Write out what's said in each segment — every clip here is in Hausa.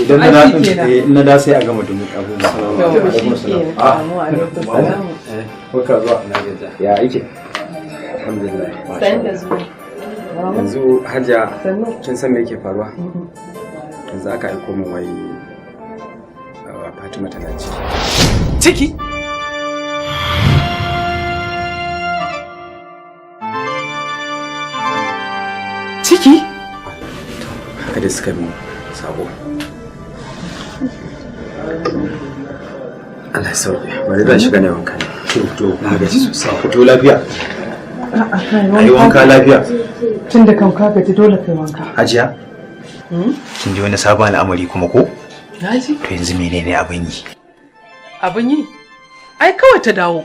idan na da sai a gama dumin Kuka zuwa na gaja. Ya aike? Alhamdulillah. Yanzu Hajiya kin san me yake faruwa? Yanzu aka aiko min wai Fatima tana ciki. Ciki? Ciki? Haka dai suka min sabo. Allah ya sauke. Bari zan shiga ne wanka. To na gaji sosai. Fito lafiya. Ai wanka lafiya. Tunda kan ka gaji dole kai wanka. Hajiya kin ji wani sabon al'amari kuma ko? Naji. To yanzu menene abin yi? Abin yi? Ai kawai ta dawo.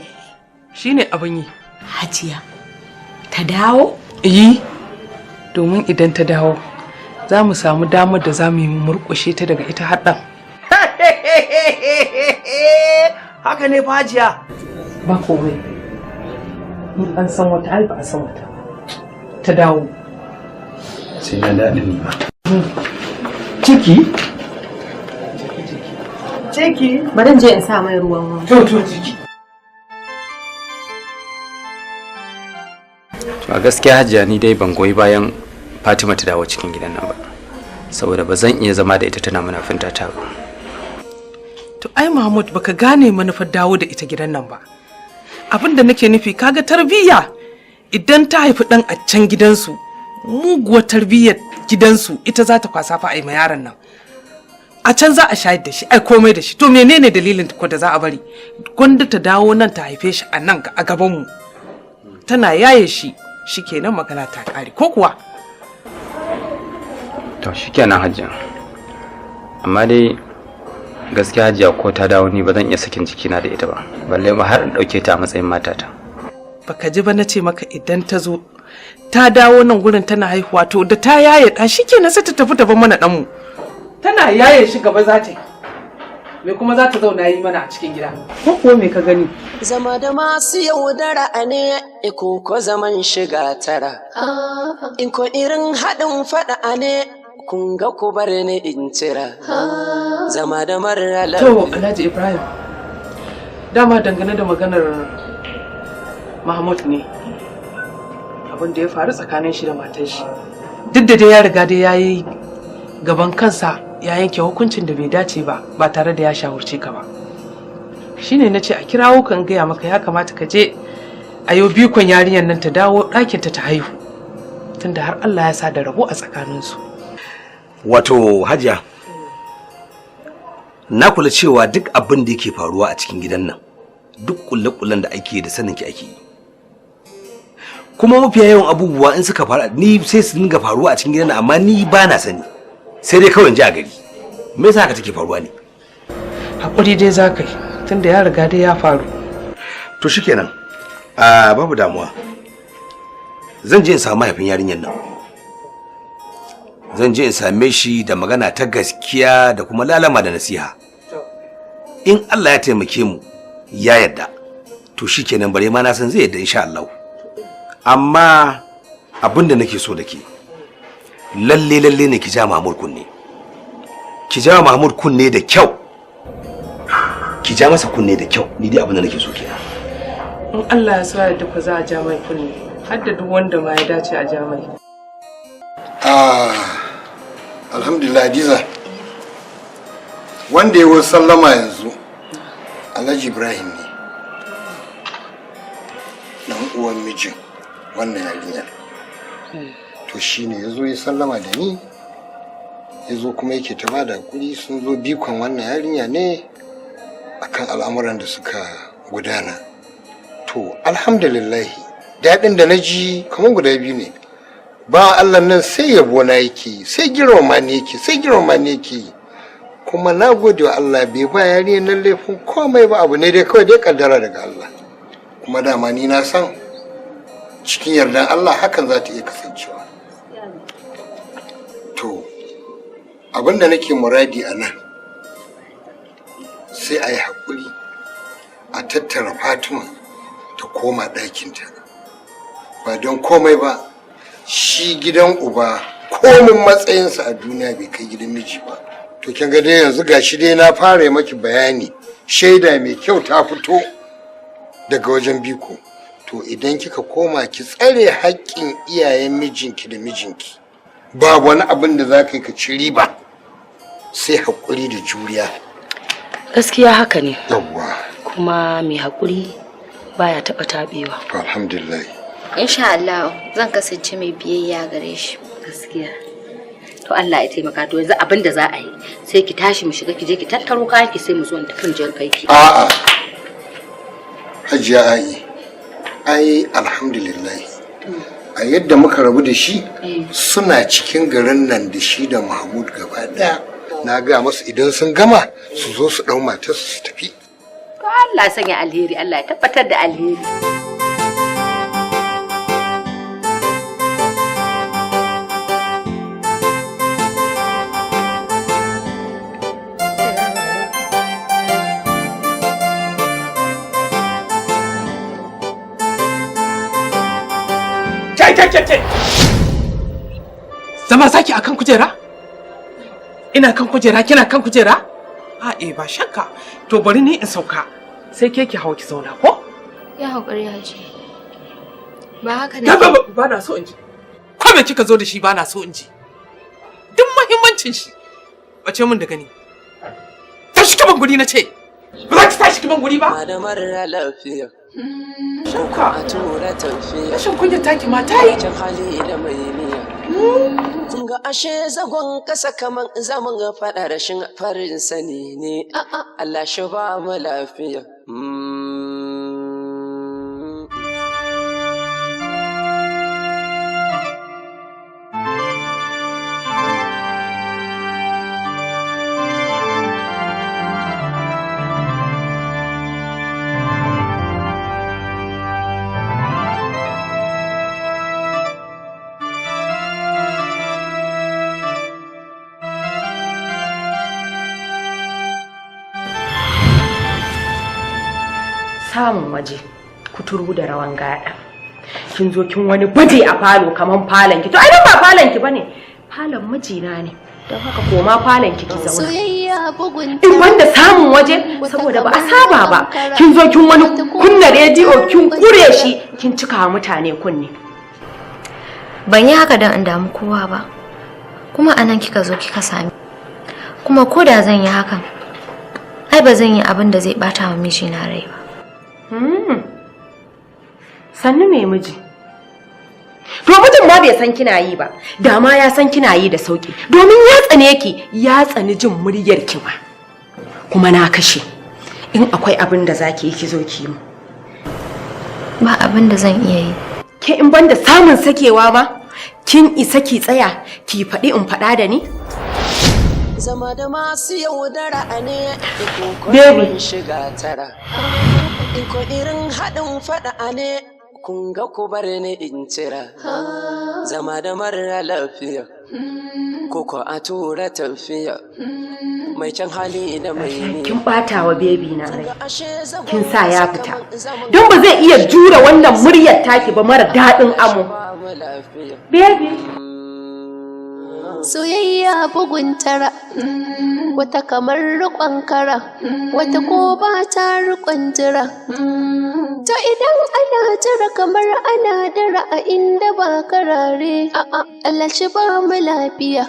Shine abin yi. Hajiya ta dawo? Domin idan ta dawo za mu samu damar da za mu yi murƙushe ta daga ita haɗan. Haka ne fa Hajiya. Ba komai. In an san wata ai ba a san wata. Ta dawo. Sai na daɗin ba. Ciki? Ciki? Bari je in sa mai ruwan wanka. To ciki. To a gaskiya Hajiya ni dai ban goyi bayan Fatima ta dawo cikin gidan nan ba. Saboda ba zan iya zama da ita tana munafinta ta ba. To ai Mahmud baka gane manufar dawo da ita gidan nan ba. Abin da nake nufi kaga tarbiyya idan ta haifi dan a can gidansu muguwar tarbiyyar gidansu ita za ta kwasa fa ai ma yaron nan. A can za a shayar da shi ai komai da shi to menene dalilin ko da za a bari gwanda ta dawo nan ta haife shi a nan a gaban mu tana yaye shi shikenan magana ta kare ko kuwa. To shikenan Hajiya. Amma dai gaskiya Hajiya ko ta dawo ni ba zan iya sakin jikina da ita ba. Balle ma har in dauke ta a matsayin matata. Baka ji ba nace maka idan ta zo ta dawo nan gurin tana haihuwa to da ta yaye da shikenan sai ta tafi ta bar mana dan mu. Tana yaye shi gaba za ta yi. Me kuma za ta zauna yi mana a cikin gida. Ko kuwa me ka gani? Zama da masu yaudara ne ko zaman shiga tara. In ko irin haɗin faɗa ne kun ga ku bar ni in cira. Zama da marar To Alhaji Ibrahim. Dama dangane da maganar Mahmud ne. Abin da ya faru tsakanin shi da matar shi. Duk da dai ya riga dai yayi gaban kansa ya yanke hukuncin da bai dace ba tare da ya shawurce ka ba. Shine nace a kirawo kan gaya maka ya kamata ka je a yau bikon yarinyar nan ta dawo ɗakinta ta haihu. Tunda har Allah ya sa da rabo a tsakaninsu. Wato Hajiya, na kula cewa duk abin da yake faruwa a cikin gidan nan, duk kulle-kullen da ake da sanin ki ake yi. Kuma mafiya yawan abubuwa in suka faru ni sai su dinga faruwa a cikin gidan nan amma ni ba na sani. Sai dai kawai in ji a gari. Me yasa haka take faruwa ne? Hakuri dai za ka yi tunda ya riga dai ya faru. To shikenan. Babu damuwa. Zan je in samu mahaifin yarinyar nan. Zan je in same shi da magana ta gaskiya da kuma lalama da nasiha. In Allah ya taimake mu ya yarda. To shikenan bare ma na san zai yarda insha Allah. Amma abinda nake so da ke lalle ne ki ja Mahmud kunne. Ki ja Mahmud kunne da kyau. Ki ja masa kunne da kyau. Ni dai abinda nake so kenan. In Allah ya sa da ku za a ja mai kunne. Har da duk wanda ma ya dace a ja mai. Alhamdulillah Hadiza. Wanda ya wasu sallama yanzu Alhaji Ibrahim ne. Dan uwan mijin wannan yarinyar. To shine yazo ya sallama da ni. Yazo kuma yake ta bada hakuri sun zo bikon wannan yarinya ne akan al'amuran da suka gudana. To alhamdulillah dadin da naji kamar guda biyu ne. Ba Allah nan sai yabo na yake sai girma ne yake kuma na gode wa Allah bai ba yarinya nan laifin komai ba abu ne dai kawai dai kaddara daga Allah kuma dama ni na san cikin yardan Allah hakan za ta iya kasancewa. To abinda nake muradi a nan sai a yi haƙuri a tattara Fatima ta koma ɗakinta ba don komai ba. Shi gidan uba komin matsayinsa a duniya bai kai gidan miji ba to kin ga dai yanzu gashi dai na fara maki bayani, shaida mai kyau ta fito daga wajen biko. To idan kika koma ki tsare haƙƙin iyayen mijinki da mijinki, babu wani abin da za ka yi ka ci riba sai haƙuri da juriya. Gaskiya haka ne. Yawwa. Kuma mai haƙuri baya taɓa taɓewa. Alhamdulillah. Insha Allah zan kasance mai biyayya gare shi. Gaskiya. To Allah ya taimaka, to yanzu abin da za a yi sai ki tashi mu shiga ki je ki tattaro kayan ki sai mu zo mu tafi jiyar kai ki. A'a. Hajiya ai alhamdulillah. A yadda muka rabu da shi suna cikin garin nan da shi da Mahmud gaba daya. Na ga masu idan sun gama su zo su dau matar su tafi. To Allah sanya alheri, Allah ya tabbatar da alheri. Zama saki akan kujera? Ina kan kujera, kina kan kujera? Ba shakka. To bari ni in sauka. Sai ke ki hawo ki zauna ko? Ya haƙuri Haji. Ba haka ne. Ba na so in ji. Ko me kika zo da shi ba na so in ji. Duk muhimmancin shi. Bace mun da gani. Tashi ki ban guri na ce. Ba za ki tashi ki ban guri ba? Madamar lafiya. Shakka. A tura tafiya. Rashin kunya taki ma ta yi. Can hali da mai niyya. Kun ga ashe zagon kasa kaman zaman ga faɗa rashin farin sani ne. Allah shi ba mu lafiya. Samun waje kuturu da rawan gada. Kin zo kin wani baje a falo kaman falon ki. To ai ba falon ki bane. Falon mijina ne. Don haka koma falon ki zauna. Soyayya bugun. In wanda samun waje saboda ba a saba ba. Kin zo kin wani kunna rediyo kin kure shi kin cika mutane kunne. Ban yi haka don in damu kowa ba. Kuma anan kika zo kika sami. Kuma ko da zan yi hakan, ai ba zan yi abin da zai bata wa mijina rai ba. Sannu mai miji. To mijin ma bai san kina yi ba. Da ma ya san kina yi da sauki. Domin ya tsane ki, ya tsani jin muryar ki ma. Kuma na kashe. In akwai abin da zaki yi ki zo ki mu. Ba abin da zan iya yi. Ke in banda samun sakewa ma, kin isa ki tsaya ki faɗi in faɗa da ni? Zama da masu yaudara ne Baby. shiga tara. In ko irin haɗin faɗa ne kun ga ku bar ni in cira. Zama da mara lafiya ko ko a tura tafiya. Mai can hali da mai ni. Kin bata wa baby na rai. Kin sa ya fita. Don ba zai iya jura wannan muryar taki ba mara daɗin amo. Baby. Soyayya bugun tara, wata kamar riƙon kara, wata ko ba ta riƙon jira. To idan ana jira kamar ana dara a inda ba karare, Allah shi ba mu lafiya.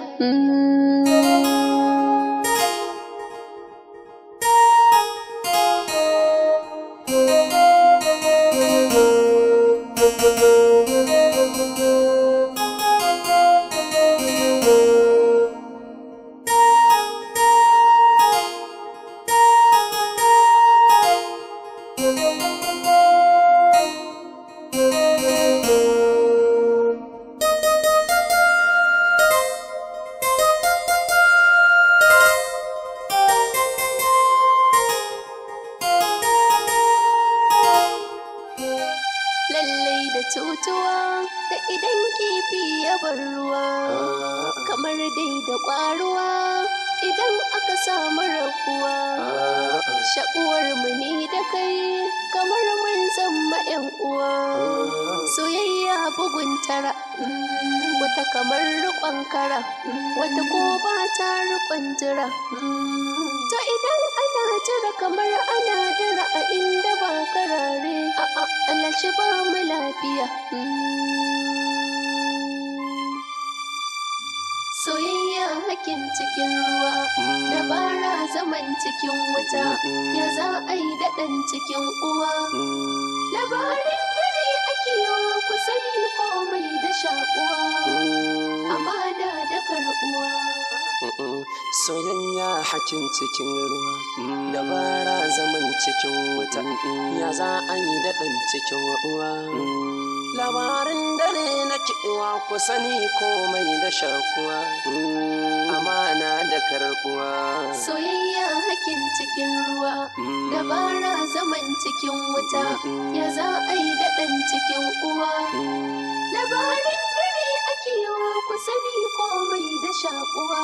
Lallai da cutuwa da idan kifi ya bar ruwa, kamar dai da ƙwaruwa idan aka samu rabuwa. Shaƙuwar mu ni da kai kamar mun zama 'yan uwa. Soyayya bugun tara, wata kamar riƙon kara, wata ko ba ta riƙon jira. To idan ana jira kamar ana dira a inda ba karare, Allah shi ba mu lafiya. Soyayya hakin cikin ruwa, dabara zaman cikin wuta, ya za a yi daɗan cikin uwa. Labarin dare ake yawa ku sani komai da shakuwa, amana da karɓuwa. Soyayya hakin cikin ruwa, dabara zaman cikin wuta, ya za a yi daɗin cikin uwa. Labarin dare na kiɗuwa ku sani komai da shakuwa, amana da karɓuwa. Soyayya hakin cikin ruwa, dabara zaman cikin wuta, ya za a yi daɗin cikin uwa. Labarin dare ake yawa ku sani komai da shakuwa,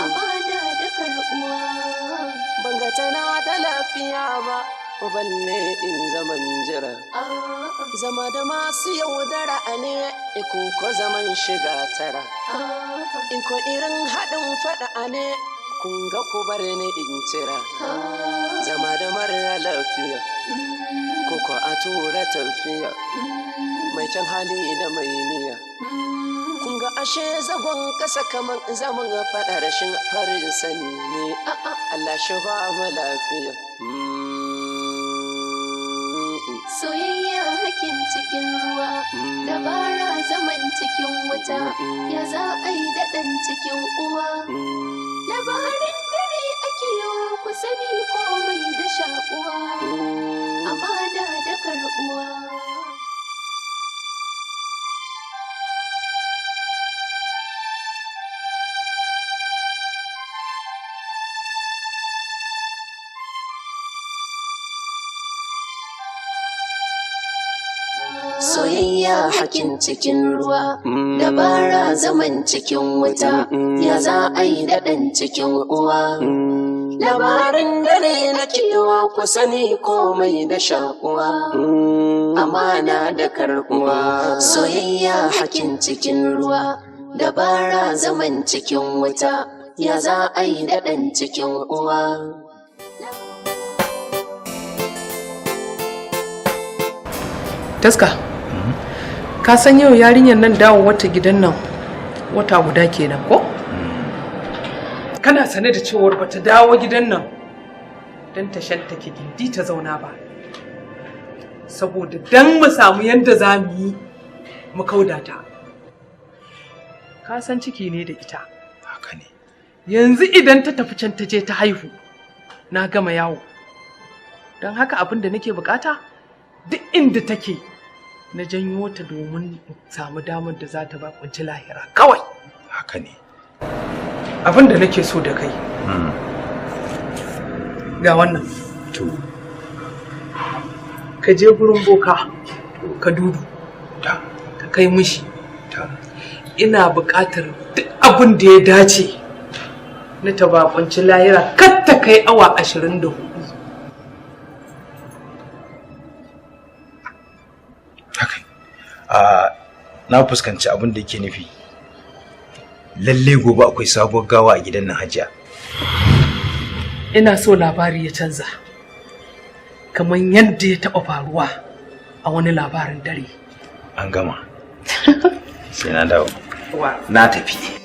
amana da karɓuwa. Banga tana da lafiya ba, balle in zaman jira. Zama da masu yaudara ne, ko zaman shiga tara. In ko irin haɗin faɗa ne, kun ga ku bar ni in cira. Zama da mara lafiya, ko a tura tafiya. Mai kyan hali da mai niyya. Kun ga ashe zagon ƙasa kamar zaman faɗa rashin farin sani ne. Allah shi ba mu lafiya. Soyayya hakin cikin ruwa, dabara zaman cikin wuta, ya za a yi daɗin cikin uwa. Labarin dare ake yawa ku sani komai da shakuwa, amana da karɓuwa. Soyayya hakin cikin ruwa, dabara zaman cikin wuta, ya za a yi daɗin cikin uwa. Labarin dare na kewa ku sani komai da shakuwa, amana da karɓuwa. Soyayya hakin cikin ruwa, dabara zaman cikin wuta, ya za a yi daɗin cikin uwa. Taska, ka san yau yarinyar nan dawo wata gidan nan wata guda kenan ko? Kana sane da cewar bata dawo gidan nan don ta shantake gindi ta zauna ba. Saboda dan mu samu yanda za mu yi mu kauda ta. Ka san ciki ne da ita. Haka ne. Yanzu idan ta tafi can ta je ta haihu, na gama yawo. Don haka abin da nake bukata duk inda take na janyo ta domin samu damar da za ta bakunci lahira kawai. Haka ne. Abin da nake so da kai ga wannan to ka je gurin boka ka dudu ka kai mishi ina buƙatar duk abin da ya dace na ta bakunci lahira kar ta kai awa 24. Na fuskanci abin da yake nufi. Lalle gobe akwai sabuwar gawa a gidan nan Hajiya. Ina so labari ya canza. Kamar yadda ya taɓa faruwa a wani labarin dare. An gama. Sai na dawo. Na tafi.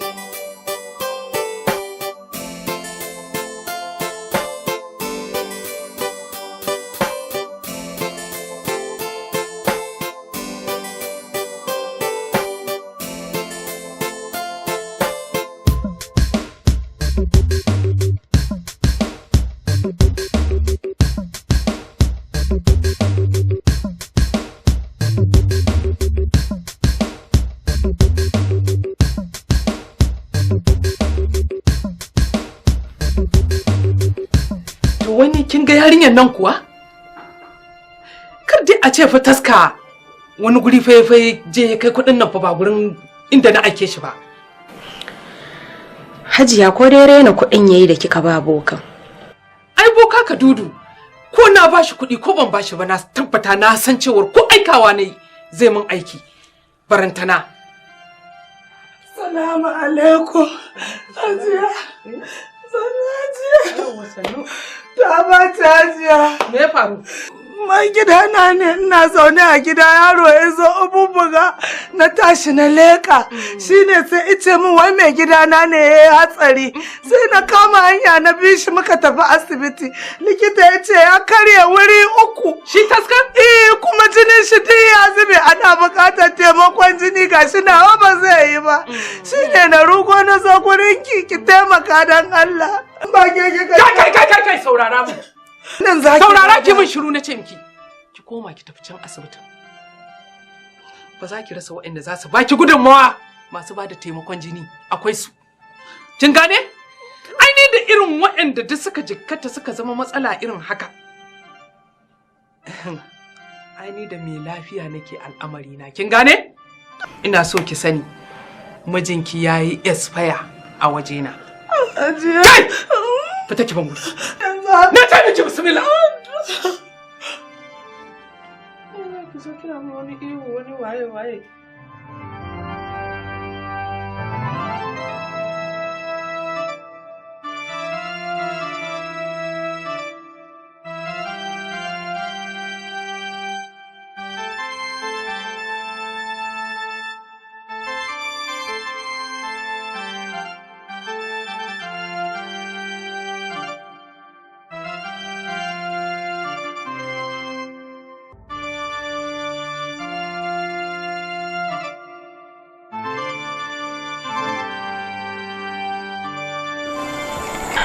Yarinyar nan kuwa kar dai a ce fa taska wani guri faifai je kai kudin nan fa ba gurin inda na aike shi ba. Hajiya ko dai raina kudin yayi da kika ba bokan. Ai boka ka dudu ko na bashi kudi ko ban bashi ba na tabbata na san cewar ko aikawa ne zai mun aiki barantana. Salamu alaikum. Hajiya. Hajiya. Ta ba ta hajiya. Me ya faru? Mai gida na ne ina zaune a gida yaro ya zo abubuwa na tashi na leka shine sai ice min wai mai gida na ne ya yi hatsari sai na kama hanya na bi shi muka tafi asibiti likita ya ce ya karya wuri 3. Shi taskar? Kuma jinin shi duk ya zube ana buƙatar taimakon jini gashi nawa ba zai yi ba shine na rugo na zo gurin ki taimaka dan Allah. Ba ke kai saurara mu. Saurara ki min shiru na ce miki. Ki koma ki tafi can asibitin. Ba za ki rasa waɗanda za su baki gudunmawa masu ba da taimakon jini akwai su. Kin gane? Ai ne da irin waɗanda duk suka jikkata suka zama matsala irin haka. Ai ni da mai lafiya nake al'amari na. Kin gane? Ina so ki sani mijinki yayi expire a wajena. Kai! Fita ki ban gudu. Na ta miki bismillah. Ki so kira mu wani ihu wani waye.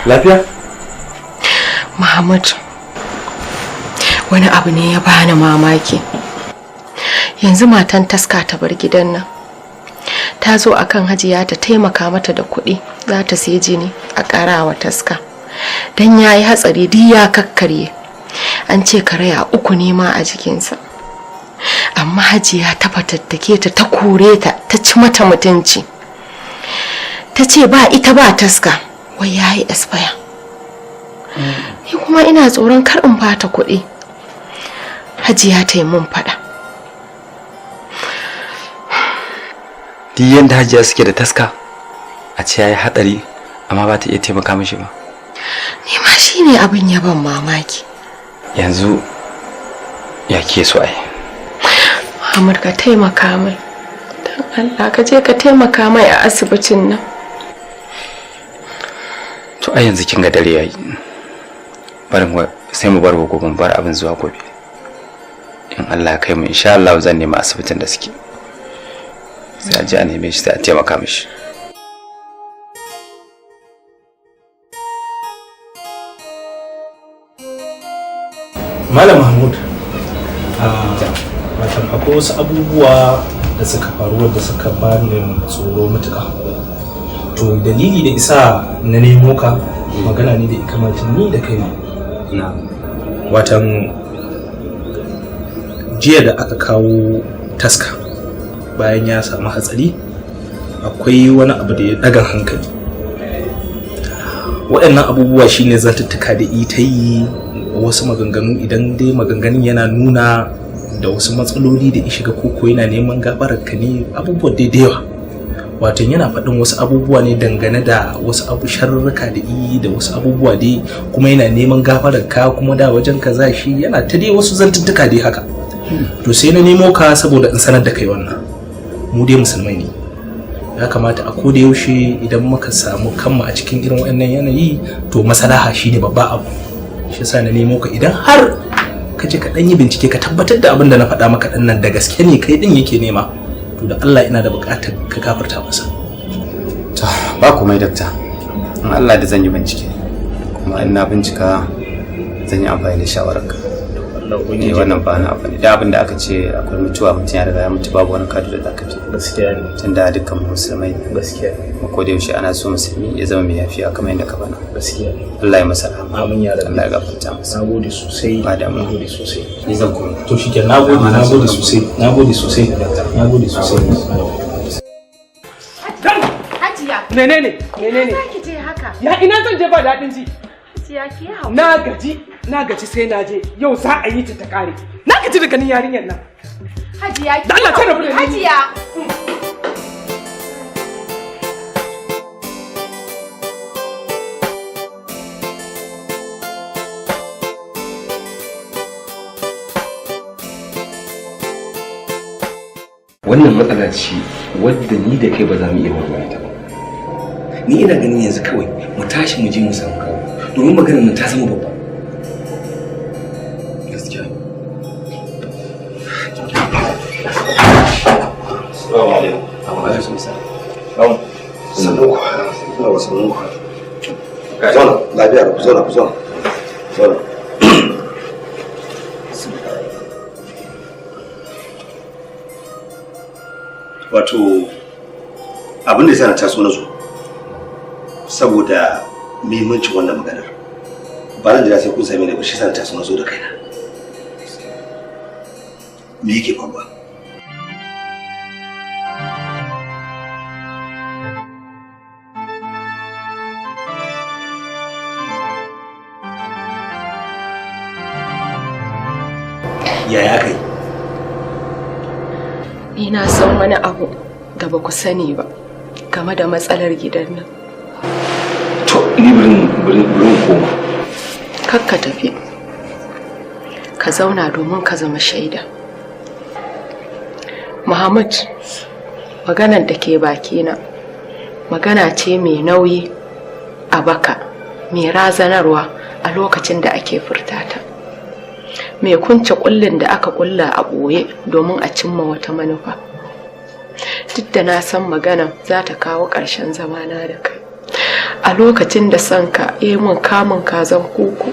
Lafiya? Mahmud, wani abu ne ya bani mamaki. Yanzu matan taska ta bar gidan nan. Ta zo akan Hajiya ta taimaka mata da kuɗi za ta sai jini a ƙarawa taska. Dan yayi hatsari duk ya kakkarye. An ce karaya 3 ne ma a jikinsa. Amma Hajiya ta fatattake ta ta kore ta ta ci mata mutunci. Ta ce ba ita ba taska. Wai yayi expire. Ni kuma ina tsoron kar in bata kuɗi. Hajiya ta yi mun faɗa. Duk yanda Hajiya suke da taska a ce yayi hatsari amma ba ta iya taimaka mishi ba. Ni ma shine abin ya ban mamaki. Yanzu ya ke so ai. Muhammad ka taimaka mai. Dan Allah ka je ka taimaka mai a asibitin nan. To a yanzu kin ga dare yayi. Sai mu bar gobe bar abin zuwa gobe. In Allah kai mu insha Allah zan nemi asibitin da suke. Sai a je a neme shi sai a taimaka mishi. Malam Mahmud, watan akwai wasu abubuwa da suka faru wadda suka bani tsoro matuƙa. To dalili da isa na nemo ka magana ne da ya kamata ni da kai na. Watan jiya da aka kawo taska bayan ya samu hatsari akwai wani abu da ya daga hankali. Waɗannan abubuwa shine zantuttuka da ita yi wasu maganganu idan dai maganganun yana nuna da wasu matsaloli da ya shiga koko yana neman gafararka ne abubuwa da yawa. Wato yana faɗin wasu abubuwa ne dangane da wasu abu sharrurruka da yi da wasu abubuwa dai kuma yana neman gafararka kuma da wajen ka za shi yana ta dai wasu zantuttuka dai haka. To sai na nemo ka saboda in sanar da kai wannan. Mu dai musulmai ne. Ya kamata a koda yaushe idan muka samu kanmu a cikin irin wannan yanayi to maslaha shine babba abu. Shi yasa na nemo ka idan har ka je ka dan yi bincike ka tabbatar da abin da na faɗa maka dan nan da gaske ne kai din yake nema to da Allah ina da buƙatar ka gafarta masa. To ba komai dakta. In Allah da zan yi bincike kuma in na bincika zan yi amfani da shawararka. Ne wannan ba na abin da abin da aka ce akwai mutuwa mutum ya riga ya mutu babu wani kado da zaka ce. Gaskiya ne. Tunda dukkan musulmai gaskiya ne. Ko da yaushe ana so musulmi ya zama mai yafiya kamar yadda ka bana. Gaskiya ne. Allah ya masa rahama. Amin ya rabbi. Allah ya gafarta masa. Nagode sosai. Ba da mu. Nagode sosai. Ni zan koma. To shikenan nagode sosai. Nagode sosai. Nagode sosai. Hajiya. Menene? Ki je haka. Ya ina zan je ba daɗin ji. Hajiya ki hawo. Na gaji sai na je. Yau za a yi ta kare. Na gaji da ganin yarinyar nan. Hajiya, da Allah ta rabu da ni. Hajiya. Wannan matsala ce wadda ni da kai ba za mu iya warware ta ba. Ni ina ganin yanzu kawai mu tashi mu je mu samu kawo domin maganar nan ta zama babba. Gaskiya. Assalamu alaikum. Wa alaikum salam. Sannu ku. Sannu ku. Zauna, lafiya ku zauna, ku zauna. Zauna. Wato abin da yana taso na zo saboda muhimmancin wannan maganar ba nan jira sai kun same ni ba shi sana taso na zo da kaina. Me yake faruwa? Yaya kai? Ni na san wani abu da ba ku sani ba game da matsalar gidan nan. To, ni birin koma. Kakka tafi. Ka zauna domin ka zama shaida. Muhammad, maganar da ke bakina magana ce mai nauyi a baka, mai razanarwa a lokacin da ake furtata. Mai kunce kullin da aka kulla a ɓoye domin a cimma wata manufa. Duk da na san magana za ta kawo ƙarshen zamana da kai a lokacin da son ka mun kamun kazan kuku,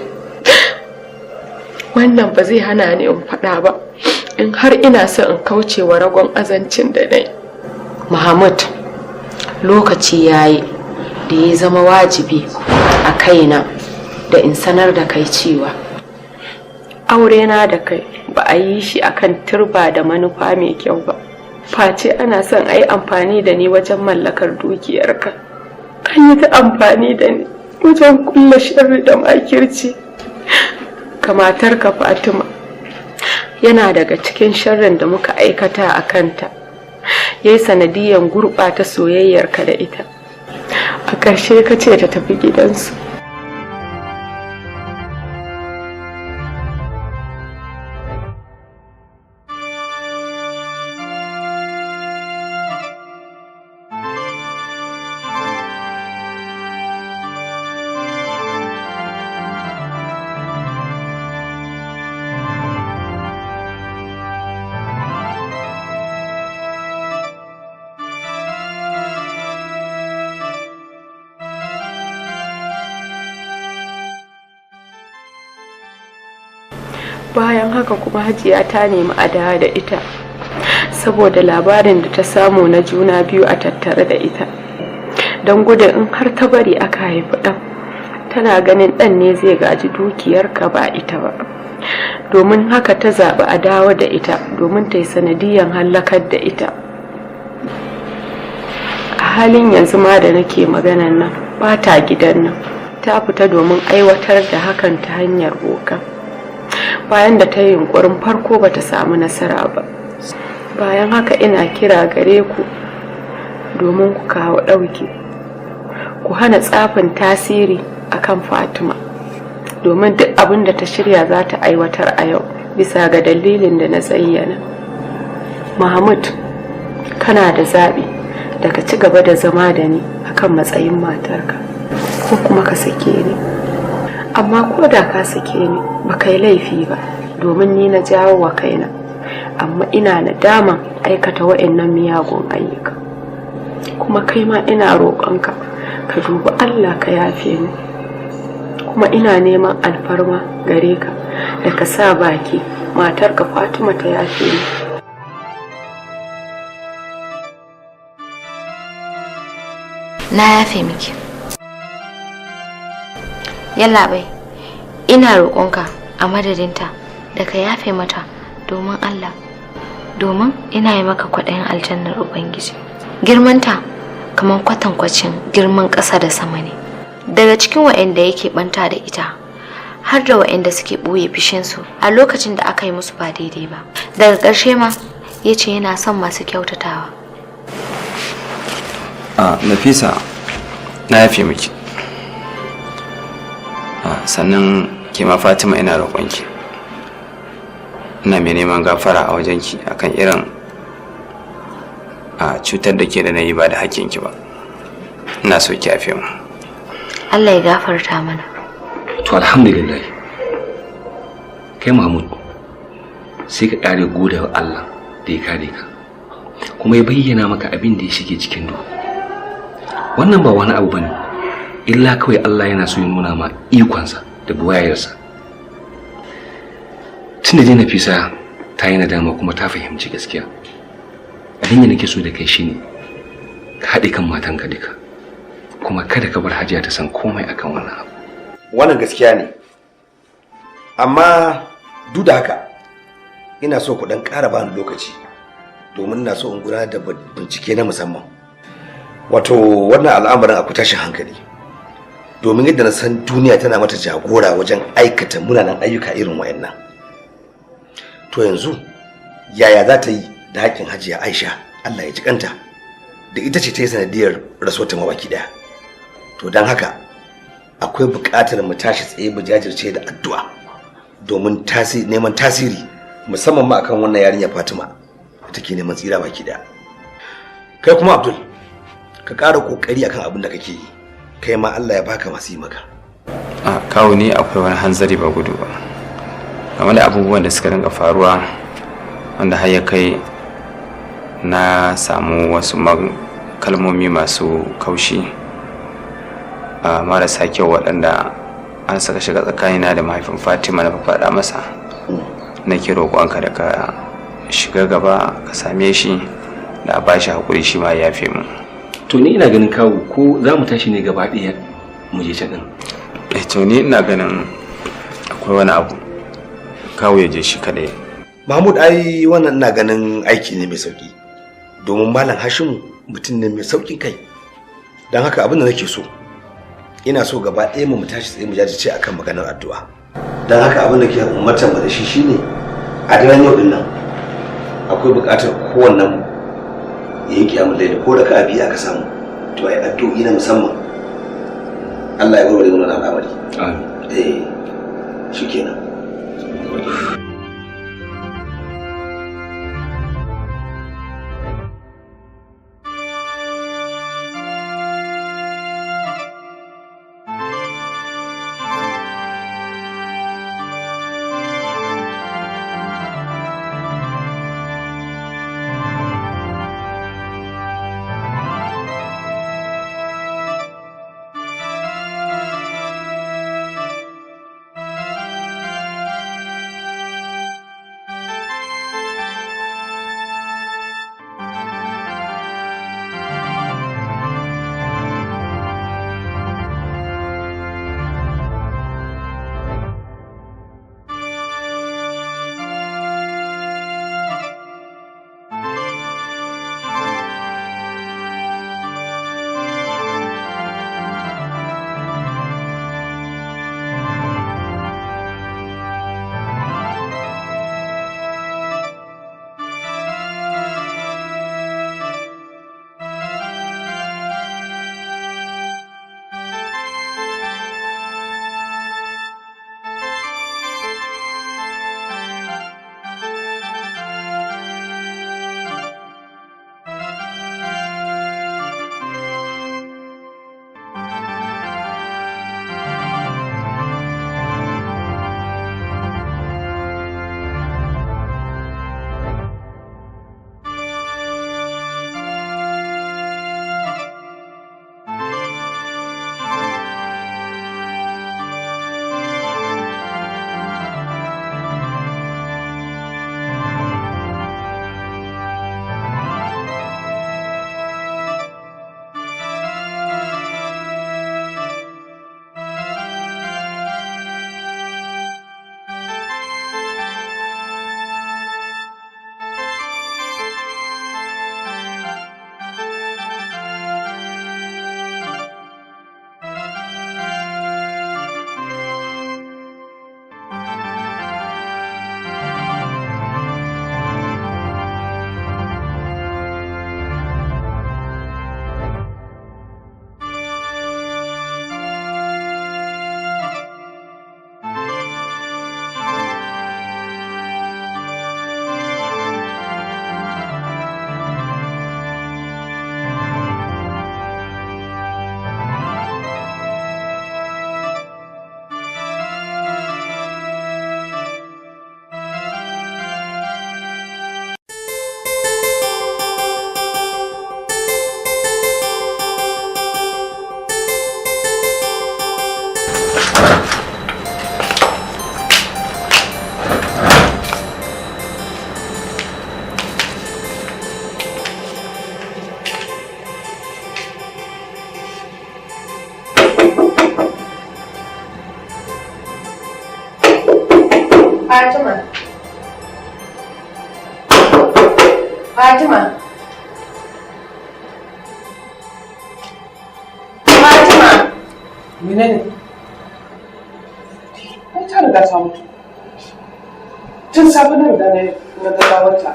wannan ba zai hana ni in faɗa ba in har ina son in kauce wa ragon azancin da nai. Muhammad, lokaci yayi da ya zama wajibi a kaina da in sanar da kai cewa aure na da kai ba a yi shi akan turba da manufa mai kyau ba, face ana son a yi amfani da ni wajen mallakar dukiyarka. An yi ta amfani da ni wajen kulla sharri da makirci ka matarka Fatima. Yana daga cikin sharrin da muka aikata a kanta, ya yi sanadiyyar gurɓata soyayyarka da ita. A ƙarshe ka ce ta tafi gidansu. Bayan haka kuma Hajiya ta nemi a dawo da ita saboda labarin da ta samu na juna biyu a tattare da ita, don gudun in har ta bari aka haifi ɗan, tana ganin ɗan ne zai gaji dukiyarka ba ita ba. Domin haka ta zaɓi a dawo da ita domin ta yi sanadiyyar hallakar da ita. A halin yanzu ma da nake maganan nan ba ta gidan nan, ta fita domin aiwatar da hakan ta hanyar boka. Bayan da ta yi yunkurin farko ba ta samu nasara ba. Bayan haka ina kira gare ku domin ku kawo ɗauki, ku hana tsafin tasiri akan Fatima, domin duk abin da ta shirya za ta aiwatar a yau bisa ga dalilin da na zayyana. Mahmud, kana da zaɓi daga ci gaba da zama da ni akan matsayin matarka ko kuma ka sake ni. Amma ko da ka sake ni ba kai laifi ba, domin ni na jawo wa kaina, amma ina nadaman aikata wa'annan miyagun ayyuka. Kuma kai ma ina roƙonka ka dubi Allah ka yafe ni, kuma ina neman alfarma gare ka da ka sa baki matarka Fatima ta yafe ni. Na yafe miki. Yallaɓai, ina roƙonka a madadinta da ka yafe mata domin Allah, domin ina yi maka kwaɗayin aljannar Ubangiji. Girmanta kamar kwatankwacin girman ƙasa da sama ne. Daga cikin waɗanda yake ɓanta da ita har da waɗanda suke ɓoye fishinsu a lokacin da aka yi musu ba daidai ba. Daga ƙarshe ma ya ce yana son masu kyautatawa. Nafisa, na yafe miki. Sannan ke ma Fatima, ina roƙonki. Ina mai neman gafara a wajenki akan irin cutar da ke da na yi ba da hakkinki ba. Ina so ki yafe mu. Allah ya gafarta mana. To alhamdulillah. Kai Mahmud, sai ka ƙare gode wa Allah da ya kare ka, kuma ya bayyana maka abin da ya shige cikin duhu. Wannan ba wani abu bane, illa kawai Allah yana so ya nuna ma ikonsa da buwayarsa. Tunda dai Nafisa ta yi nadama kuma ta fahimci gaskiya, abin da nake so da kai shine ka haɗe kan matanka duka, kuma kada ka bar Hajiya ta san komai akan wannan abu. Wannan gaskiya ne, amma duk da haka ina so ku dan ƙara bani lokaci domin ina so in gudanar da bincike na musamman. Wato wannan al'amarin akwai tashin hankali, domin yadda na san duniya tana mata jagora wajen aikata munanan ayyuka irin wayannan. To yanzu yaya za ta yi da hakkin Hajiya Aisha, Allah ya ji kanta, da ita ce ta yi sanadiyar rasuwar ta mabaki daya. To don haka akwai buƙatar mu tashi tsaye mu jajirce da addu'a domin neman tasiri, musamman ma akan wannan yarinya Fatima da take neman tsira baki daya. Kai kuma Abdul, ka ƙara ƙoƙari akan abin da kake yi, kai ma Allah ya baka masu yi maka. Kawo ni akwai wani hanzari ba gudu ba game da abubuwan da suka rinka faruwa, wanda har ya kai na samu wasu kalmomi masu kaushi marasa kyau waɗanda an saka shiga tsakanina da mahaifin Fatima na faɗa masa. Na ke roƙonka da ka shiga gaba ka same shi da a bashi haƙuri, shi ma ya yafe mu. To ni ina ganin kawo ko za mu tashi ne gaba ɗaya mu je can ɗin. To ni ina ganin akwai wani abu, kawo ya je shi kaɗai. Mahmud, ai wannan ina ganin aiki ne mai sauki, domin Malam Hashimu mutum ne mai saukin kai. Don haka abin da nake so, ina so gaba ɗaya mu tashi tsaye mu jajirce akan maganar addu'a. Don haka abin da ke umartar mu da shi shine a daren yau din nan akwai buƙatar kowannen ya yi kiyamun laili, ko da ka biya aka samu to ai addu'o'i na musamman. Allah ya warware mana al'amari. Amin. Shikenan. Fatima. Fatima. Fatima. Menene? Ai ta riga ta mutu. Tun safe na riga na gawarta.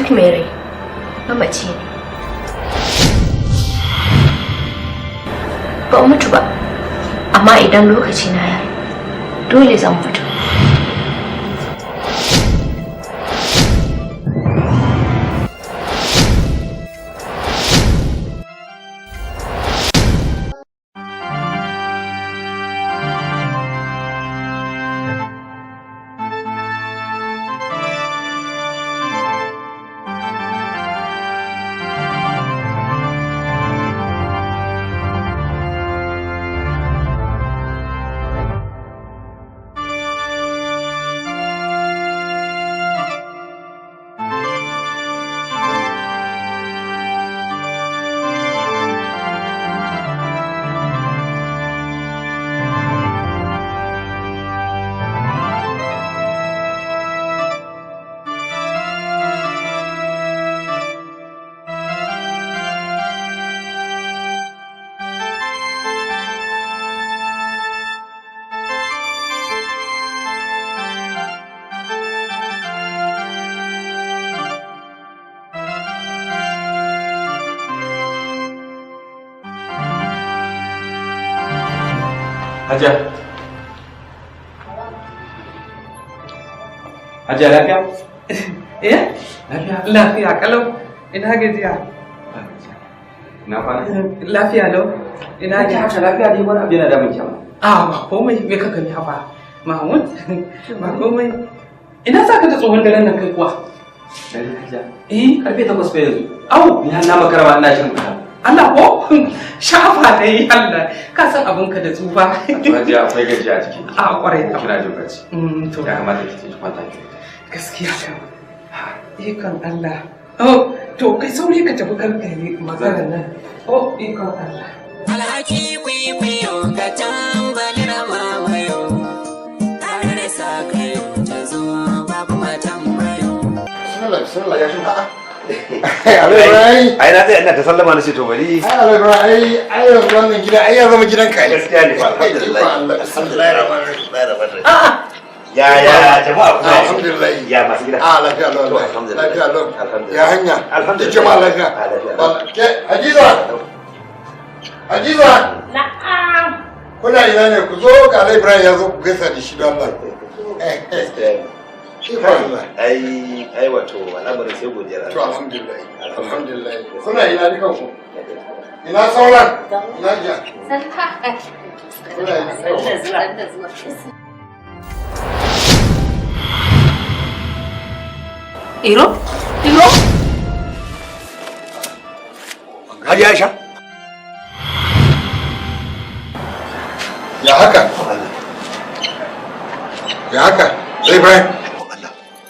Duk mai rai mamaci ne. Ba mutu ba, amma idan lokaci na yayi dole zan mutu. Hajiya. Hajiya lafiya? Eh? Lafiya kalau. Ina gajiya. Na kwana? Lafiya lau. Ina gajiya. Haka lafiya dai wani abu yana damun kyau. Ba komai me ka gani haba. Mahmud, ba komai. Ina sa ka da tsohon daren nan kai kuwa? Dare Hajiya. Karfe 8 fa yanzu. Au, ni har na makara ma ina shan kuɗa. Allah ko shafa da yi Allah ka san abinka da tsufa. Hajiya akwai gajiya a ciki. Kwarai da. Kina jin bacci. To ya kamata ki ci kwanta ki. Gaskiya kam. Ikon Allah. Oh, to kai sauri ka tafi karka yi maganar nan. Oh, ikon Allah. Alhaki kwikwiyo ka tambayi rama wayo. Tare da sa kai ta zo babu matan bayo. Bismillah ya shi ba. Ai na tsaya ina ta sallama na ce to bari. Ai yanzu wannan gida ai ya zama gidan ka. Gaskiya ne fa alhamdulillah. Ya jama'a kuma alhamdulillah. Ya masu gida. Lafiya lau. Lafiya lau. Ya hanya. Alhamdulillah. Jama'a lafiya. Ke Hadiza. Hadiza. Na'am. Kuna ina ne ku zo ga Alai Ibrahim ya zo ku gaisa da shi don Allah. Ai wato al'amarin sai godiya. To alhamdulillah. Alhamdulillah. Kuna ina ni kanku? Ina sauran? Ina jiya. Kuna ina zuwa. Iro? Iro? Hajiya Aisha? Ya haka? Ya haka? Alai Ibrahim.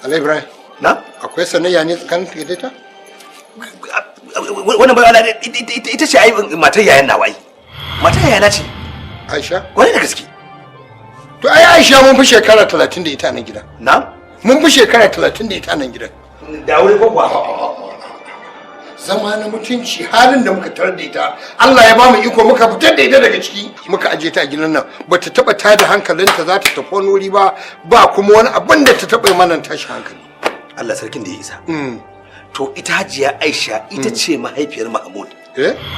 Alai Ibrahim. Na? Akwai sanayya ne tsakanin ka da ita? Wannan bai ita ce ai matar yayan nawa ai. Matar yayana ce. Aisha? Wani da gaske. To ai Aisha mun fi shekara 30 da ita nan gidan. Na? Mun fi shekara 30 da ita nan gidan. Da aure ko kuwa? Zama na mutunci halin da muka tarar da ita Allah ya bamu iko muka fitar da ita daga ciki muka aje ta a gidan nan bata taba tada hankalinta za ta tafi wani wuri ba kuma wani abin da ta taba mana tashi hankali. Allah sarkin da ya isa. To ita Hajiya Aisha ita ce mahaifiyar Mahmud.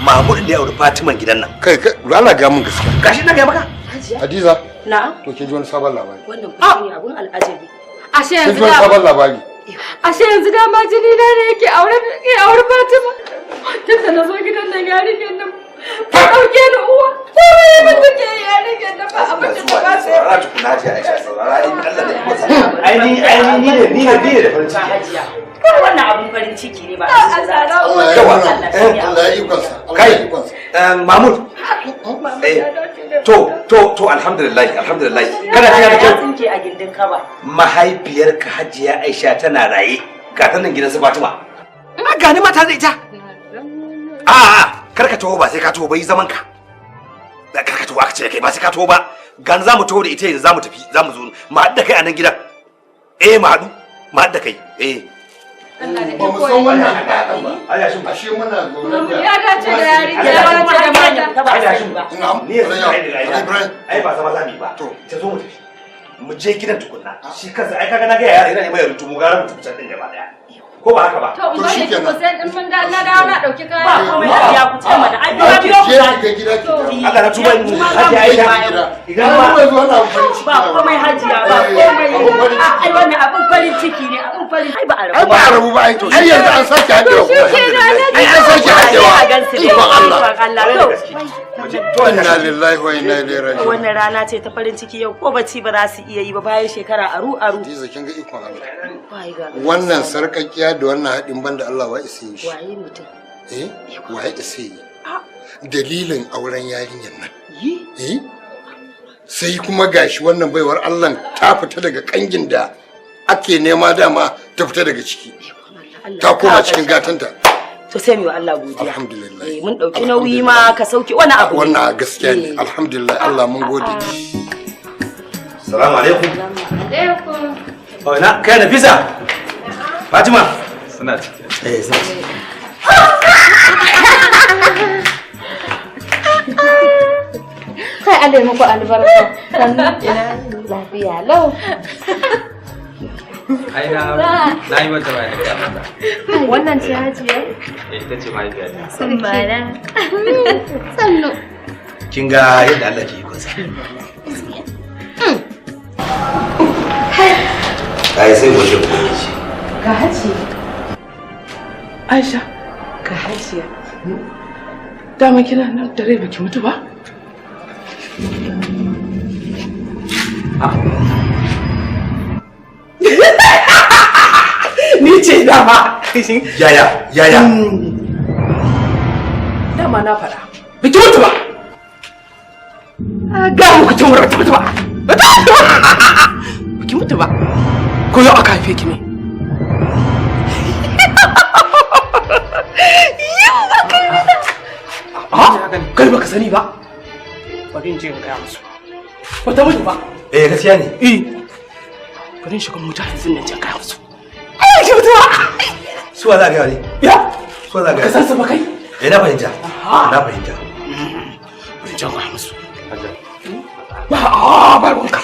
Mahmud da ya auri Fatiman gidan nan. Kai Allah ga mun gaskiya. Gashi na ga maka. Hadiza. Na'am. To ke ji wani sabon labari. Wannan ba ne abun al'ajabi. Ashe yanzu wani sabon labari. Ashe yanzu dama jini na ne yake aure Fatima. Tun da na zo gidan nan yarinyar nan ta ɗauke ni uwa. Ko me mun take yarinyar nan ba abin da ta ba sai. Saurara tukuna Hajiya Aisha saurara in Allah da kuma ni ne da farin ciki. Wannan abun farin ciki ne ba. Allah ya yi kansa. Kai Mahmud. To alhamdulillah kana tana da kyau. Tsinke a gindin kaba. Mahaifiyarka Hajiya Aisha tana raye ga ta nan gidan su Fatima. Gani mata da ita. kar ka taho ba sai ka taho ba yi zaman ka kar ka taho aka ce kai ba sai ka taho ba gan za mu taho da ita yanzu za mu tafi za mu zo mu haɗu da kai a nan gidan mu haɗu da kai ba mu san wannan haɗaɗan ba ashe muna zaune da ya dace da yarinya ya dace da manya ta ba sai ba ni yanzu ai ba zama zamu yi ba to ta zo mu tafi mu je gidan tukunna shi kansa ai kaga na ga yara ina ne mai rutumu gara mu tafi can din gaba daya ko ba haka ba to shi kenan ko sai din mun da na dawo na dauki kaya ba komai da ya ku ce mana ai ba gidan ku ga gida Allah na tuba ni haji Aisha idan ba zuwa na ba komai hajiya ba komai ai wannan abun farin ciki ne abun farin ai ba ai ba arabu ba ai to ai yanzu an sake hadewa ai an sake hadewa ikon Allah to inna lillahi wa inna ilaihi raji'un wannan rana ce ta farin ciki yau ko bacci ba za su iya yi ba bayan shekara aru Diza kin ga ikon Allah wannan sarkakkiya da wannan haɗin banda Allah wa isa yi waye mutum waye isa yi dalilin auren yarinyar nan sai kuma gashi wannan baiwar Allah ta fita daga kangin da ake nema dama ta fita daga ciki ta koma cikin gatanta to sai mu Allah godiya alhamdulillah mun dauki nauyi ma ka sauke wani abu wannan gaskiya ne alhamdulillah Allah mun gode assalamu alaikum alaikum na kai Nafisa Fatima suna ciki suna ciki kai Allah muku albarka sannan lafiya lau ai na yi mata bayani da mata wannan ce hajiya ita ce mahaifiyata bana sannu kin ga yadda Allah ke yi kunsa ai sai wajen ubangiji ga hajiya Aisha ga hajiya dama kina nan da rai baki mutu ba ni ce dama yaya dama na faɗa biki mutu ba ga muku tun wurin mutu ba biki mutu ba ko yau aka haife ki ne kai baka sani ba bari in je in gaya musu bata mutu ba gaskiya ne bari in shiga mota yanzu nan can gaya musu ai ki mutu ba suwa za ga ne ya suwa za ga ka san su ba kai na fahimta bari in je gaya musu ba ruwanka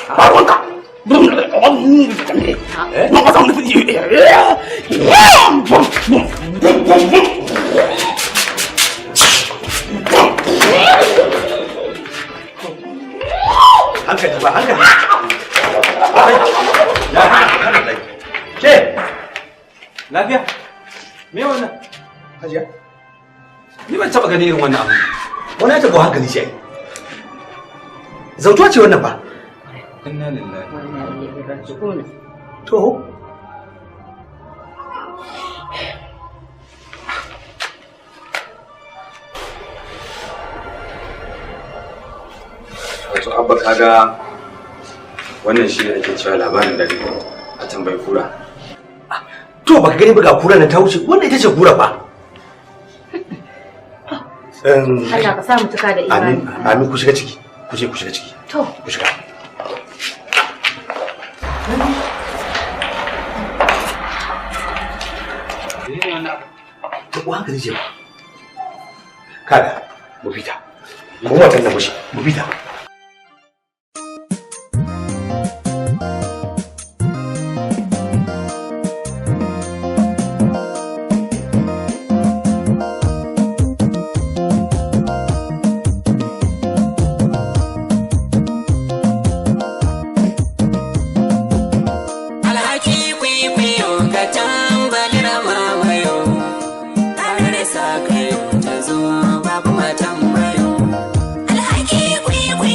hankali ba hankali ke lafiya me wannan hajiya ni ban taba gani irin wannan abu wani ya taba hankali shi zautuwa ce wannan ba inna lillahi wa inna ilaihi raji'un to wato abba kaga wannan shi ne ake cewa labarin dare a tambayi kura to baka gani ba ga kura nan ta wuce wannan ita ce kura fa Allah ka sa mu tuka da imani amin ku shiga ciki ku shiga ciki to ku shiga ta ku hankali ce ba kada mu fita mu watan da mu fita Alhaki kwikwi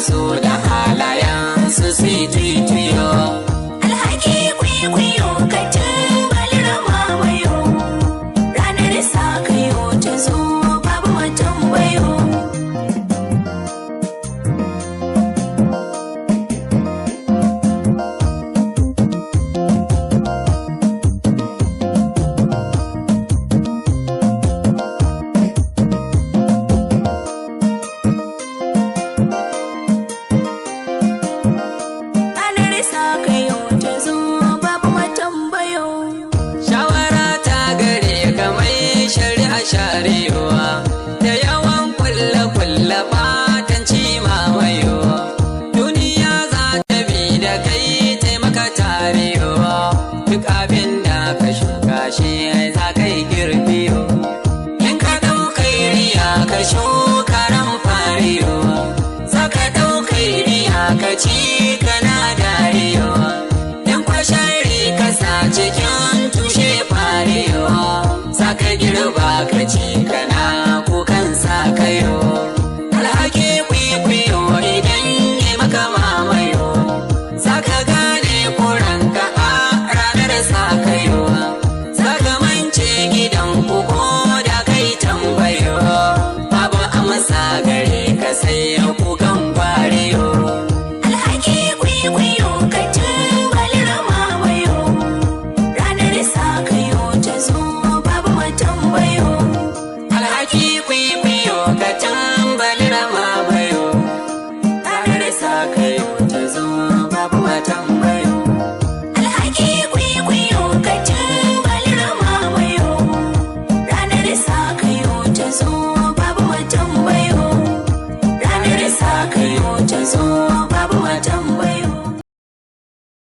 su da halayen su titiyo. Alhaki kwikwiyo ka tumbali mamayo, ranar sa kayo ta zo babu matambayo. Sharewa da yawan kulle-kulle batanci mamayo, duniya za ta bi da kai taimaka tarewa, duk abin da ka shuka shi za ka yi girbiyo. In ka ɗaukai riya ka shuka ran fariyo, za ka ɗaukai riya ka ci